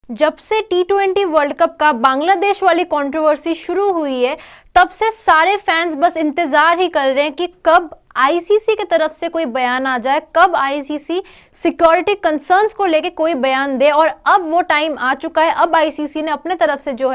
जब से T20 world cup का बांग्लादेश वाली कंट्रोवर्सी शुरू हुई है, तब से सारे फैंस बस इंतजार ही कर रहे हैं कि कब आईसीसी की तरफ से कोई बयान आ जाए, कब आईसीसी सिक्योरिटी कंसर्न्स को लेके कोई बयान दे। और अब वो टाइम आ चुका है। अब आईसीसी ने अपने तरफ से जो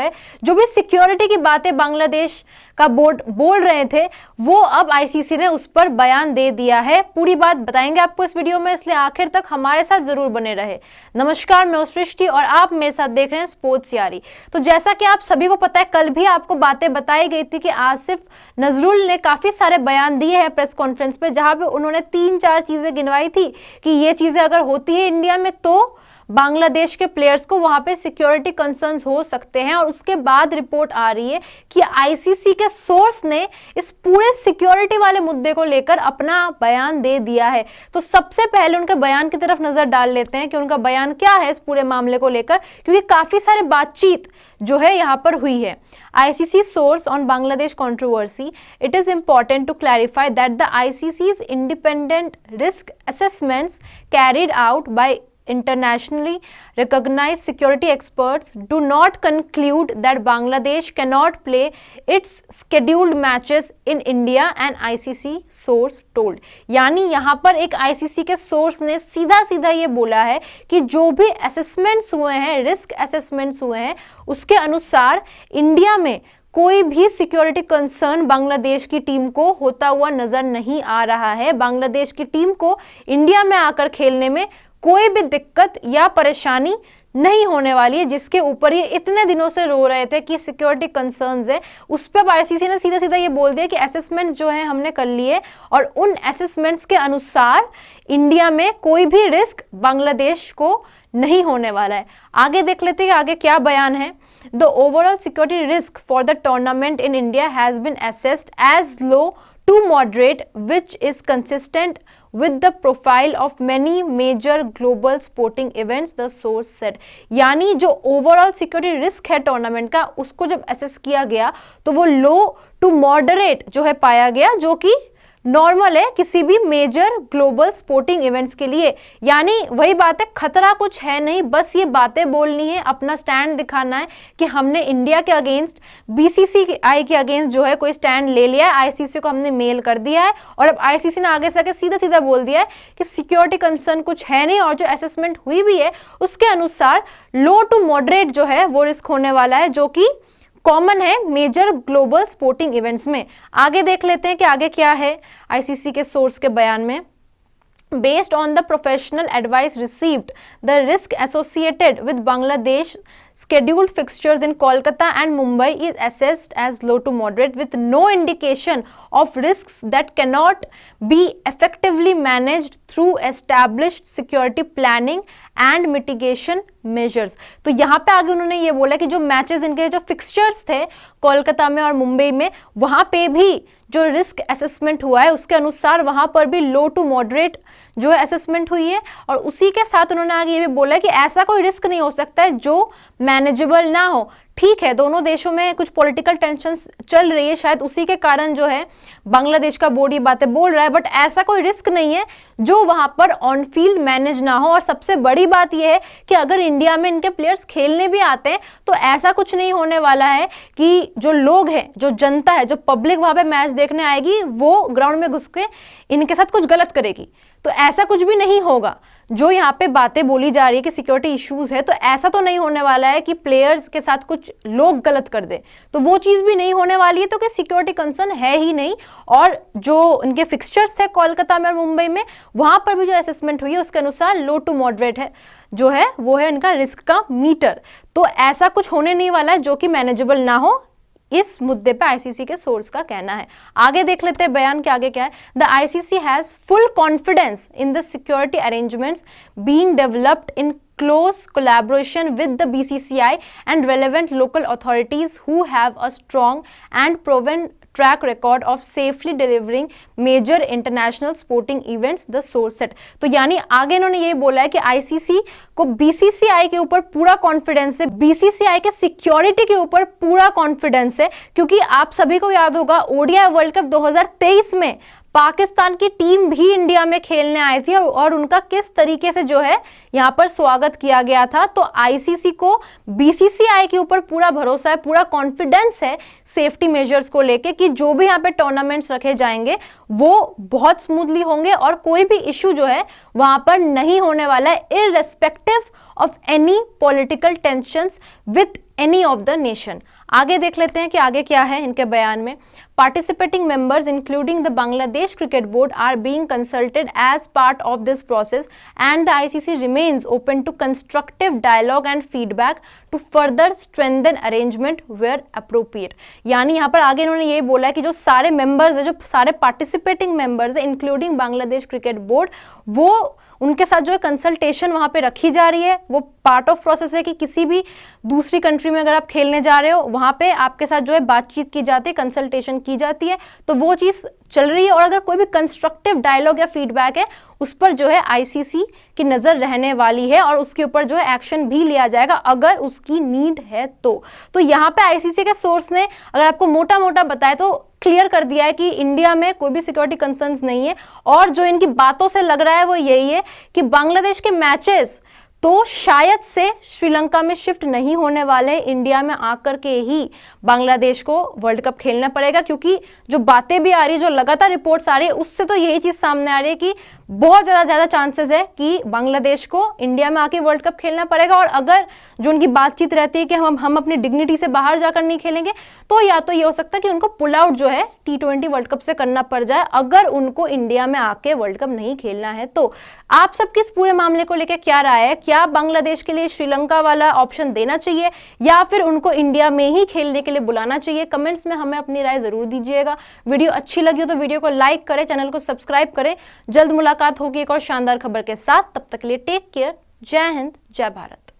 भी सिक्योरिटी की बातें बांग्लादेश का बोर्ड बोल रहे थे, वो अब आईसीसी ने उस पर बयान दे दिया है। पूरी बात बताएंगे आपको इस वीडियो में, इसलिए आखिर तक हमारे साथ जरूर बने रहे। नमस्कार, मैं सृष्टि और आप मेरे साथ देख रहे हैं स्पोर्ट्स यारी। तो जैसा कि आप सभी को पता है, कल भी आपको बातें बताई गई थी कि आसिफ नजरुल ने काफी सारे बयान दिए हैं प्रेस कॉन्फ्रेंस पे, जहां पे उन्होंने 3-4 चीजें गिनवाई थी कि ये चीजें अगर होती है इंडिया में तो बांग्लादेश के प्लेयर्स को वहां पे सिक्योरिटी कंसर्न्स हो सकते हैं। और उसके बाद रिपोर्ट आ रही है कि आईसीसी के सोर्स ने इस पूरे सिक्योरिटी वाले मुद्दे को लेकर अपना बयान दे दिया है। तो सबसे पहले उनके बयान की तरफ नजर डाल लेते हैं कि उनका बयान क्या है इस पूरे मामले को लेकर, क्योंकि काफी सारे बातचीत जो है यहाँ पर हुई है। ICC source on Bangladesh controversy, it is important to clarify that the ICC's independent risk assessments carried out by internationally recognized security experts do not conclude that Bangladesh cannot play its scheduled matches in India, and ICC source told। यानी यहाँ पर एक ICC के source ने सीधा सीधा ये बोला है कि जो भी असेसमेंट्स हुए हैं, रिस्क असेसमेंट्स हुए हैं, उसके अनुसार इंडिया में कोई भी सिक्योरिटी कंसर्न बांग्लादेश की टीम को होता हुआ नजर नहीं आ रहा है। बांग्लादेश की टीम को इंडिया में आकर खेलने में कोई भी दिक्कत या परेशानी नहीं होने वाली है, जिसके ऊपर ये इतने दिनों से रो रहे थे कि सिक्योरिटी कंसर्न्स है। उस पर आईसीसी ने सीधा सीधा ये बोल दिया कि असेसमेंट्स जो है हमने कर लिए और उन असेसमेंट्स के अनुसार इंडिया में कोई भी रिस्क बांग्लादेश को नहीं होने वाला है। आगे देख लेते हैं आगे क्या बयान है। The overall security risk for the tournament in India has been assessed as low to moderate, which is consistent with the profile of many major global sporting events, the source said। यानी जो overall security risk है tournament का, उसको जब assess किया गया तो वो लो टू मॉडरेट जो है पाया गया, जो कि नॉर्मल है किसी भी मेजर ग्लोबल स्पोर्टिंग इवेंट्स के लिए। यानी वही बात है, खतरा कुछ है नहीं, बस ये बातें बोलनी है, अपना स्टैंड दिखाना है कि हमने इंडिया के अगेंस्ट, बीसीसीआई के अगेंस्ट जो है कोई स्टैंड ले लिया है। आईसीसी को हमने मेल कर दिया है और अब आईसीसी ने आगे से आके सीधा सीधा बोल दिया है कि सिक्योरिटी कंसर्न कुछ है नहीं, और जो असेसमेंट हुई भी है उसके अनुसार लो टू मॉडरेट जो है वो रिस्क होने वाला है, जो कि कॉमन है मेजर ग्लोबल स्पोर्टिंग इवेंट्स में। आगे देख लेते हैं कि आगे क्या है आईसीसी के सोर्स के बयान में। Based on the professional advice received, the risk associated with Bangladesh scheduled fixtures in Kolkata and Mumbai is assessed as low to moderate, with no indication of risks that cannot be effectively managed through established security planning and mitigation measures। तो यहाँ पे आगे उन्होंने ये बोला कि जो matches, इनके जो फिक्सचर्स थे कोलकाता में और मुंबई में, वहाँ पे भी जो रिस्क असेसमेंट हुआ है उसके अनुसार वहाँ पर भी लो टू मॉडरेट जो है असेसमेंट हुई है। और उसी के साथ उन्होंने आगे ये भी बोला कि ऐसा कोई रिस्क नहीं हो सकता है जो मैनेजेबल ना हो। ठीक है, दोनों देशों में कुछ पॉलिटिकल टेंशन चल रही है, शायद उसी के कारण जो है बांग्लादेश का बोर्ड ये बातें बोल रहा है, बट ऐसा कोई रिस्क नहीं है जो वहां पर ऑन फील्ड मैनेज ना हो। और सबसे बड़ी बात यह है कि अगर इंडिया में इनके प्लेयर्स खेलने भी आते हैं तो ऐसा कुछ नहीं होने वाला है कि जो लोग हैं, जो जनता है, जो पब्लिक वहां पे मैच देखने आएगी, वो ग्राउंड में घुस के इनके साथ कुछ गलत करेगी। तो ऐसा कुछ भी नहीं होगा। जो यहाँ पे बातें बोली जा रही है कि सिक्योरिटी इश्यूज है, तो ऐसा तो नहीं होने वाला है कि प्लेयर्स के साथ कुछ लोग गलत कर दे, तो वो चीज भी नहीं होने वाली है। तो कि सिक्योरिटी कंसर्न है ही नहीं। और जो इनके फिक्सचर्स थे कोलकाता में और मुंबई में, वहां पर भी जो असेसमेंट हुई है उसके अनुसार लो टू मॉडरेट है जो है वो है इनका रिस्क का मीटर। तो ऐसा कुछ होने नहीं वाला है जो कि मैनेजेबल ना हो, इस मुद्दे पे आईसीसी के सोर्स का कहना है। आगे देख लेते हैं बयान के आगे क्या है। The ICC has full confidence in the security arrangements being developed in close collaboration with the BCCI and relevant local authorities who have a strong and proven track record of safely delivering major international sporting events, the source said। तो यानी आगे इन्होंने ये बोला है कि ICC को BCCI के ऊपर पूरा कॉन्फिडेंस है, बीसीसीआई के सिक्योरिटी के ऊपर पूरा कॉन्फिडेंस है, क्योंकि आप सभी को याद होगा ओडीआई वर्ल्ड कप 2023 में पाकिस्तान की टीम भी इंडिया में खेलने आई थी और उनका किस तरीके से जो है यहाँ पर स्वागत किया गया था। तो आईसीसी को बीसीसीआई के ऊपर पूरा भरोसा है, पूरा कॉन्फिडेंस है सेफ्टी मेजर्स को लेके कि जो भी यहाँ पे टूर्नामेंट्स रखे जाएंगे वो बहुत स्मूथली होंगे और कोई भी इशू जो है वहां पर नहीं होने वाला है, irrespective of any political tensions with any of the nation. आगे देख लेते हैं कि आगे क्या है इनके बयान में। Participating members including the Bangladesh cricket board are being consulted as part of this process and the ICC remains open to constructive dialogue and feedback to further strengthen arrangement where appropriate. यानी यहाँ पर आगे इन्होंने ये बोला है कि जो सारे मेंबर्स है, जो सारे पार्टिसिपेटिंग मेंबर्स है इंक्लूडिंग बांग्लादेश क्रिकेट बोर्ड, वो उनके साथ जो है कंसल्टेशन वहां पे रखी जा रही है। वो पार्ट ऑफ प्रोसेस है कि किसी भी दूसरी कंट्री में अगर आप खेलने जा रहे हो वहां पे आपके साथ जो है बातचीत की जाती है, कंसल्टेशन की जाती है, तो वो चीज चल रही है। और अगर कोई भी कंस्ट्रक्टिव डायलॉग या फीडबैक है उस पर जो है आईसीसी की नजर रहने वाली है और उसके ऊपर जो है एक्शन भी लिया जाएगा अगर उसकी नीड है तो यहाँ पे आईसीसी के सोर्स ने अगर आपको मोटा मोटा बताए तो क्लियर कर दिया है कि इंडिया में कोई भी सिक्योरिटी कंसर्न्स नहीं है। और जो इनकी बातों से लग रहा है वो यही है कि बांग्लादेश के मैचेस तो शायद से श्रीलंका में शिफ्ट नहीं होने वाले, इंडिया में आकर के ही बांग्लादेश को वर्ल्ड कप खेलना पड़ेगा। क्योंकि जो बातें भी आ रही है, जो लगातार रिपोर्ट्स आ रही है, उससे तो यही चीज सामने आ रही है कि बहुत ज़्यादा चांसेस है कि बांग्लादेश को इंडिया में आके वर्ल्ड कप खेलना पड़ेगा। और अगर जो उनकी बातचीत रहती है कि हम अपनी डिग्निटी से बाहर जाकर नहीं खेलेंगे, तो या तो ये हो सकता है कि उनको पुल आउट जो है T20 वर्ल्ड कप से करना पड़ जाए अगर उनको इंडिया में आके वर्ल्ड कप नहीं खेलना है। तो आप सबकी इस पूरे मामले को लेकर क्या राय है? क्या बांग्लादेश के लिए श्रीलंका वाला ऑप्शन देना चाहिए या फिर उनको इंडिया में ही खेलने के लिए बुलाना चाहिए? कमेंट्स में हमें अपनी राय जरूर दीजिएगा। वीडियो अच्छी लगी हो तो वीडियो को लाइक करें, चैनल को सब्सक्राइब करें। जल्द मुलाकात होगी एक और शानदार खबर के साथ, तब तक के लिए टेक केयर। जय हिंद, जय भारत।